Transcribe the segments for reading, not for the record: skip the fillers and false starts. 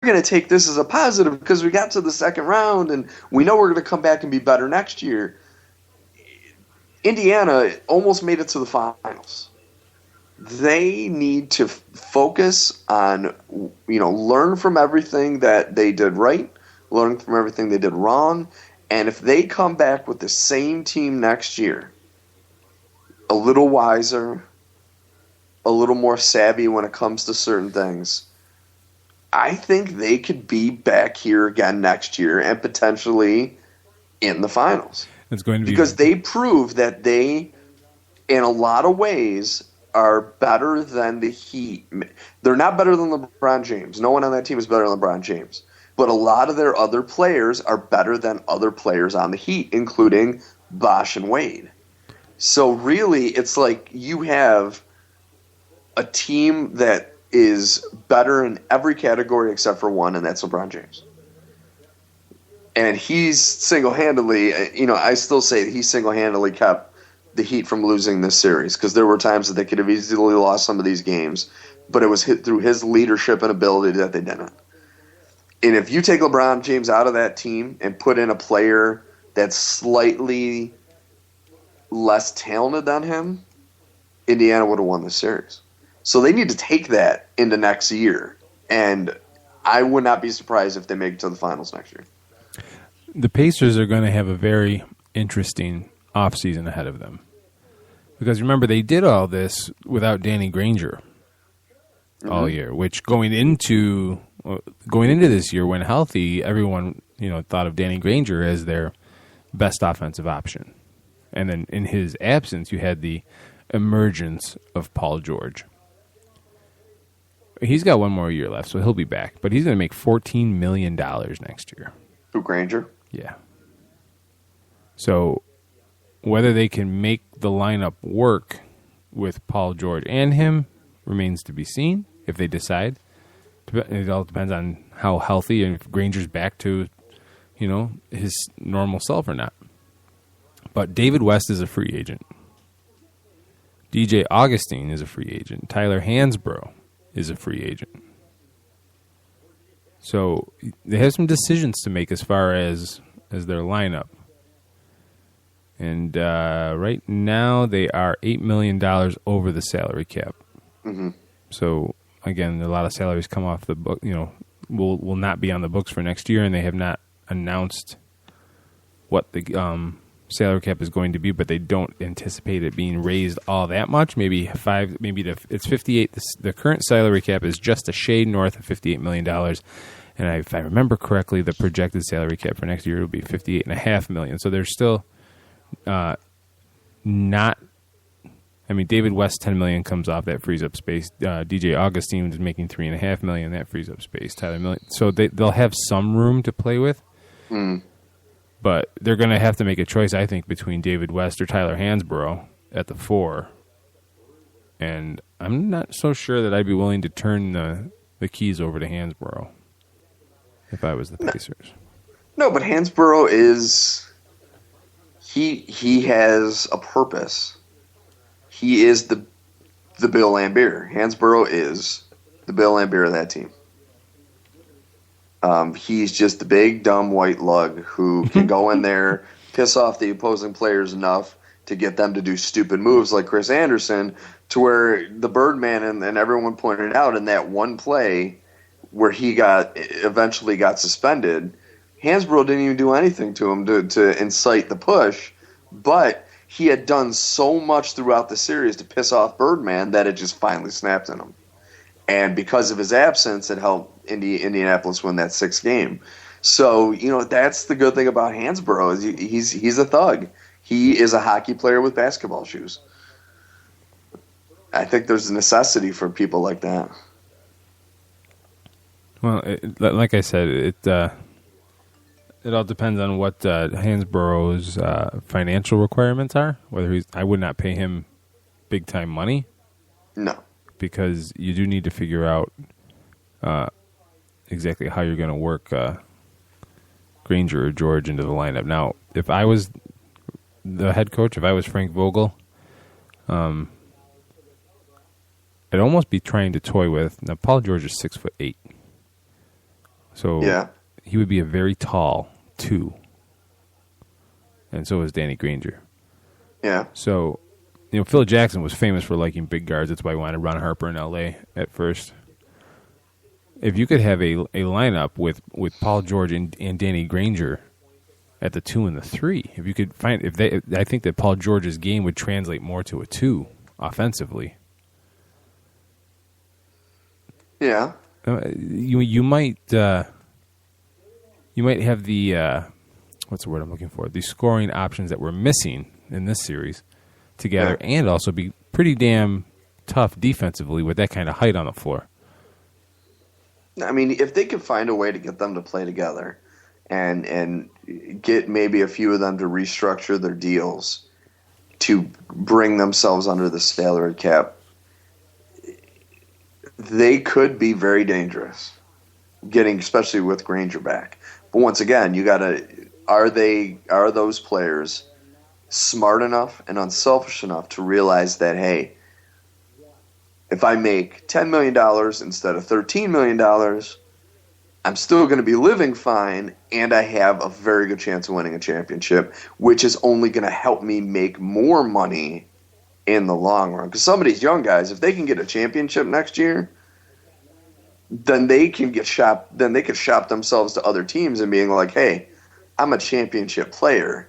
going to take this as a positive because we got to the second round and we know we're going to come back and be better next year. Indiana almost made it to the finals. They need to focus on, learn from everything that they did right, learn from everything they did wrong, and if they come back with the same team next year, a little wiser, a little more savvy when it comes to certain things, I think they could be back here again next year and potentially in the finals. It's going to be because they prove that they, in a lot of ways, are better than the Heat. They're not better than LeBron James. No one on that team is better than LeBron James. But a lot of their other players are better than other players on the Heat, including Bosh and Wade. So really, it's like you have a team that is better in every category except for one, and that's LeBron James. And he's single-handedly, I still say that he single-handedly kept the Heat from losing this series because there were times that they could have easily lost some of these games, but it was through his leadership and ability that they didn't. And if you take LeBron James out of that team and put in a player that's slightly less talented than him, Indiana would have won the series. So they need to take that into next year, and I would not be surprised if they make it to the finals next year. The Pacers are going to have a very interesting offseason ahead of them. Because remember, they did all this without Danny Granger all year, which going into this year when healthy, everyone thought of Danny Granger as their best offensive option. And then in his absence, you had the emergence of Paul George. He's got one more year left, so he'll be back. But he's going to make $14 million next year. Who, Granger? Yeah. So whether they can make the lineup work with Paul George and him remains to be seen if they decide. It all depends on how healthy and if Granger's back to, his normal self or not. But David West is a free agent. DJ Augustine is a free agent. Tyler Hansbrough is a free agent. So they have some decisions to make as far as their lineup. And right now they are $8 million over the salary cap. Mm-hmm. So, again, a lot of salaries come off the book, will not be on the books for next year, and they have not announced what the salary cap is going to be, but they don't anticipate it being raised all that much. It's 58. The current salary cap is just a shade north of $58 million. And if I remember correctly, the projected salary cap for next year will be $58.5 million. So there's still not. I mean, David West, $10 million comes off, that frees up space. DJ Augustine is making $3.5 million, that frees up space. Tyler Million, so they'll have some room to play with. But they're going to have to make a choice, I think, between David West or Tyler Hansbrough at the 4. And I'm not so sure that I'd be willing to turn the keys over to Hansbrough if I was the Pacers. No, but Hansbrough is he has a purpose. He is the Bill Laimbeer. Hansbrough is the Bill Laimbeer of that team. He's just the big, dumb white lug who can go in there, piss off the opposing players enough to get them to do stupid moves like Chris Anderson, to where the Birdman and everyone pointed out in that one play where he eventually got suspended, Hansbrough didn't even do anything to him to incite the push, but he had done so much throughout the series to piss off Birdman that it just finally snapped in him. And because of his absence, it helped Indianapolis win that 6th game. So, that's the good thing about Hansbrough is he's a thug. He is a hockey player with basketball shoes. I think there's a necessity for people like that. Well, like I said, it all depends on what Hansborough's financial requirements are. I would not pay him big time money. No. Because you do need to figure out exactly how you're going to work Granger or George into the lineup. Now, if I was the head coach, if I was Frank Vogel, I'd almost be trying to toy with. Now, Paul George is 6'8". So Yeah. he would be a very tall 2. And so is Danny Granger. Yeah. So, Phil Jackson was famous for liking big guards. That's why he wanted Ron Harper in L.A. at first. If you could have a lineup with Paul George and Danny Granger at the 2 and the 3, if you could find I think that Paul George's game would translate more to a 2 offensively. Yeah. You might have the what's the word I'm looking for? The scoring options that we're missing in this series together, and also be pretty damn tough defensively with that kind of height on the floor. I mean, if they could find a way to get them to play together and get maybe a few of them to restructure their deals to bring themselves under the salary cap, they could be very dangerous, especially with Granger back. But once again, you gotta are those players smart enough and unselfish enough to realize that, hey, if I make $10 million instead of $13 million, I'm still going to be living fine, and I have a very good chance of winning a championship, which is only going to help me make more money in the long run. Because some of these young guys, if they can get a championship next year, then they can get shopped. Then they could shop themselves to other teams and being like, "Hey, I'm a championship player."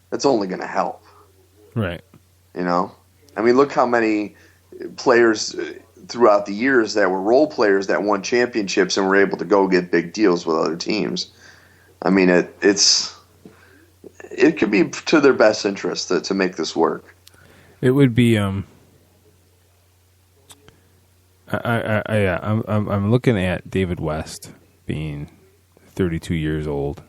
That's only going to help, right? I mean, look how many players throughout the years that were role players that won championships and were able to go get big deals with other teams. I mean, it could be to their best interest to make this work. It would be. I'm looking at David West being 32 years old.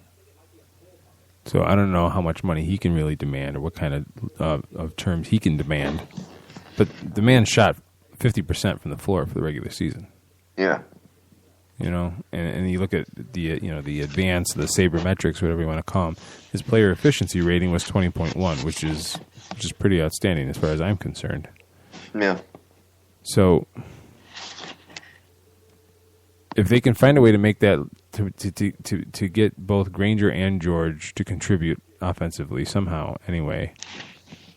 So I don't know how much money he can really demand or what kind of terms he can demand. But the man shot 50% from the floor for the regular season. Yeah. And you look at the advanced, the sabermetrics, whatever you want to call them. His player efficiency rating was 20.1, which is pretty outstanding as far as I'm concerned. Yeah. So if they can find a way to make that to get both Granger and George to contribute offensively somehow, anyway,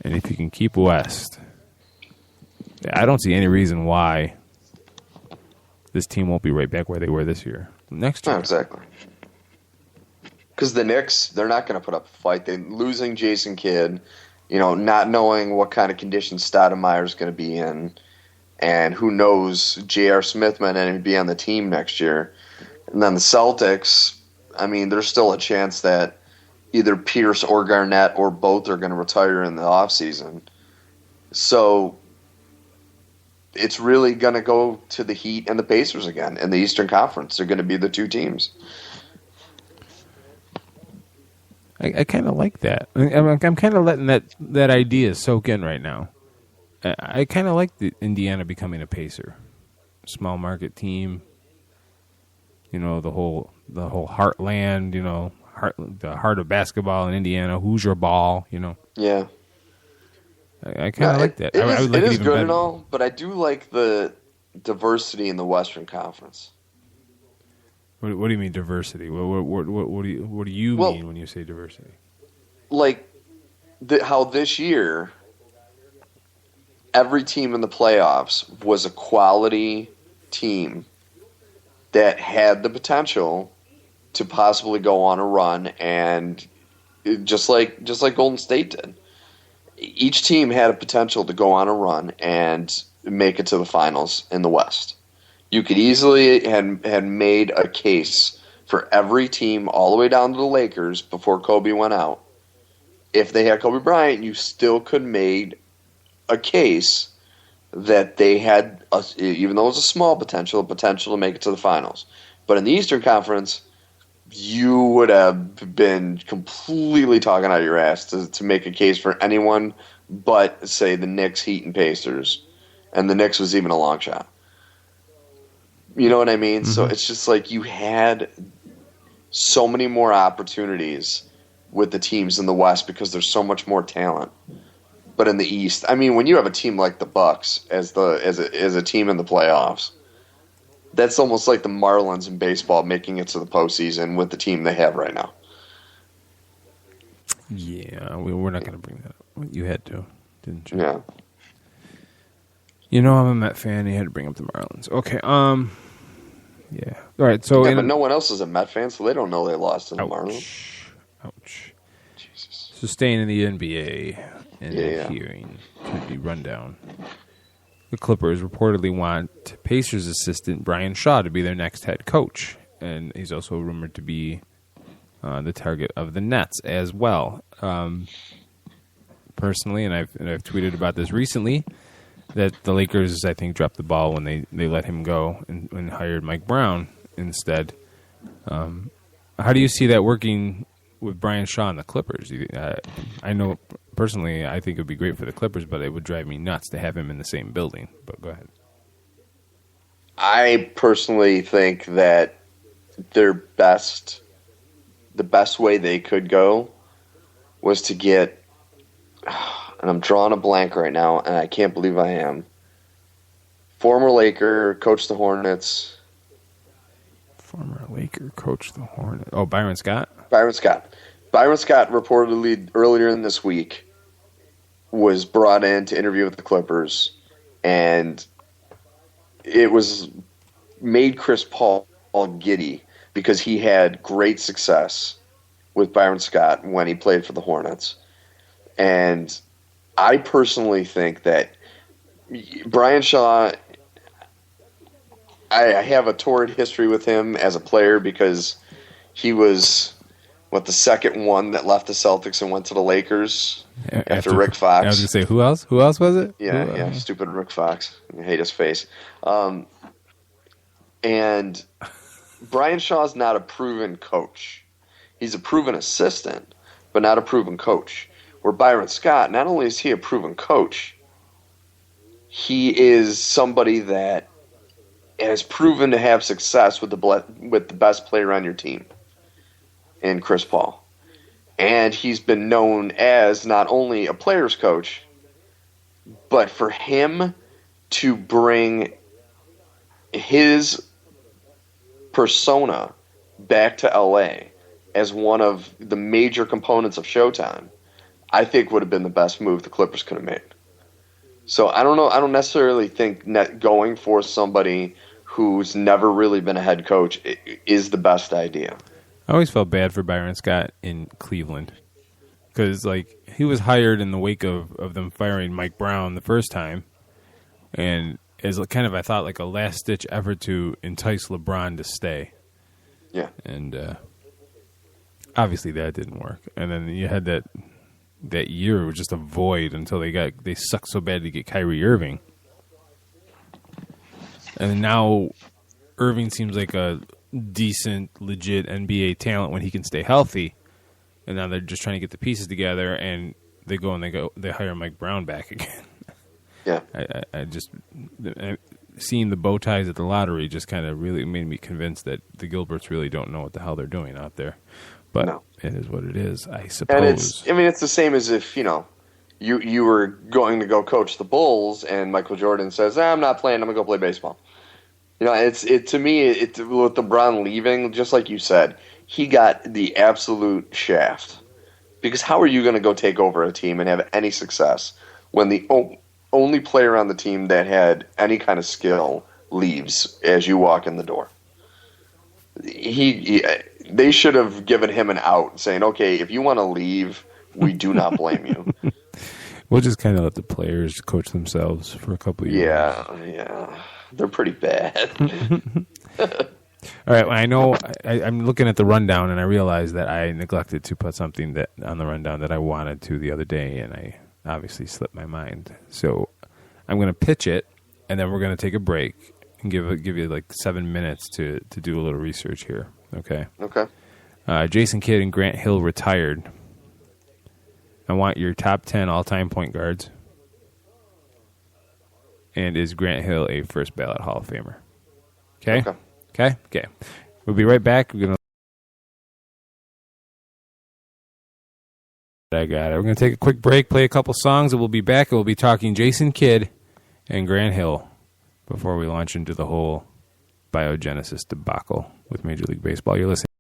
and if you can keep West, I don't see any reason why this team won't be right back where they were this year. Next year. No, exactly. Because the Knicks, they're not going to put up a fight. They're losing Jason Kidd, not knowing what kind of condition Stoudemire's going to be in, and who knows, J.R. Smith might not even be on the team next year. And then the Celtics, I mean, there's still a chance that either Pierce or Garnett or both are going to retire in the offseason. So it's really going to go to the Heat and the Pacers again in the Eastern Conference. They're going to be the two teams. I kind of like that. I'm kind of letting that idea soak in right now. I kind of like the Indiana becoming a Pacer, small market team. The whole heartland. The heart of basketball in Indiana. Hoosier ball. Yeah. I kind of like that. It like is even good better. and all, but I do like the diversity in the Western Conference. What do you mean diversity? What do you mean when you say diversity? Like how this year every team in the playoffs was a quality team that had the potential to possibly go on a run, and just like Golden State did. Each team had a potential to go on a run and make it to the finals in the West. You could easily had made a case for every team all the way down to the Lakers before Kobe went out. If they had Kobe Bryant, you still could have made a case that they had, even though it was a small potential to make it to the finals. But in the Eastern Conference, you would have been completely talking out of your ass to make a case for anyone but, say, the Knicks, Heat, and Pacers. And the Knicks was even a long shot. You know what I mean? Mm-hmm. So it's just like you had so many more opportunities with the teams in the West because there's so much more talent. But in the East, I mean, when you have a team like the Bucks as a team in the playoffs, That's almost like the Marlins in baseball making it to the postseason with the team they have right now. Yeah, we're not going to bring that up. You had to, didn't you? Yeah. You know I'm a Met fan. You had to bring up the Marlins. Okay. Yeah. All right. So, Yeah, but no one else is a Met fan, so they don't know they lost to the Marlins. Ouch. Jesus. So staying in the NBA and Yeah. hearing to be run down. The Clippers reportedly want Pacers assistant Brian Shaw to be their next head coach, and he's also rumored to be the target of the Nets as well. Personally, and I've tweeted about this recently, that the Lakers, I think, dropped the ball when they let him go and hired Mike Brown instead. How do you see that working with Brian Shaw and the Clippers? I know personally, I think it would be great for the Clippers, but it would drive me nuts to have him in the same building. But go ahead. I personally think that the best way they could go was to get, and I'm drawing a blank right now, and I can't believe I am, former Laker, coached the Hornets. Former Laker, coached the Hornets. Oh, Byron Scott? Byron Scott. Byron Scott reportedly earlier in this week was brought in to interview with the Clippers, and it was made Chris Paul giddy because he had great success with Byron Scott when he played for the Hornets. And I personally think that Brian Shaw, I have a torrid history with him as a player because he was, the second one that left the Celtics and went to the Lakers after Rick Fox. I was going to say, who else? Who else was it? Yeah, stupid Rick Fox. I hate his face. And Brian Shaw's not a proven coach. He's a proven assistant, but not a proven coach. Where Byron Scott, not only is he a proven coach, he is somebody that has proven to have success with the best player on your team, in Chris Paul. And he's been known as not only a player's coach, but for him to bring his persona back to LA as one of the major components of Showtime, I think would have been the best move the Clippers could have made. So I don't know. I don't necessarily think going for somebody who's never really been a head coach is the best idea. I always felt bad for Byron Scott in Cleveland because, he was hired in the wake of them firing Mike Brown the first time, and as kind of, I thought, like a last-ditch effort to entice LeBron to stay. Yeah. And obviously that didn't work. And then you had that year it was just a void until they sucked so bad to get Kyrie Irving. And now Irving seems like a decent, legit NBA talent when he can stay healthy. And now they're just trying to get the pieces together, and they hire Mike Brown back again. Yeah. I just seeing the bow ties at the lottery just kind of really made me convinced that the Gilberts really don't know what the hell they're doing out there. But It is what it is, I suppose. And it's the same as if, you were going to go coach the Bulls and Michael Jordan says, I'm not playing, I'm going to go play baseball. To me, with LeBron leaving, just like you said, he got the absolute shaft. Because how are you going to go take over a team and have any success when the only player on the team that had any kind of skill leaves as you walk in the door? They should have given him an out, saying, okay, if you want to leave, we do not blame you. We'll just kind of let the players coach themselves for a couple of years. Yeah. They're pretty bad. All right, well, I know I'm looking at the rundown, and I realized that I neglected to put something on the rundown that I wanted to the other day, and I obviously slipped my mind. So I'm going to pitch it, and then we're going to take a break and give you like 7 minutes to do a little research here. Okay. Okay. Jason Kidd and Grant Hill retired. I want your top 10 all-time point guards. And is Grant Hill a first ballot Hall of Famer? Okay. We'll be right back. I got it. We're going to take a quick break, play a couple songs, and we'll be back. And we'll be talking Jason Kidd and Grant Hill before we launch into the whole biogenesis debacle with Major League Baseball. You're listening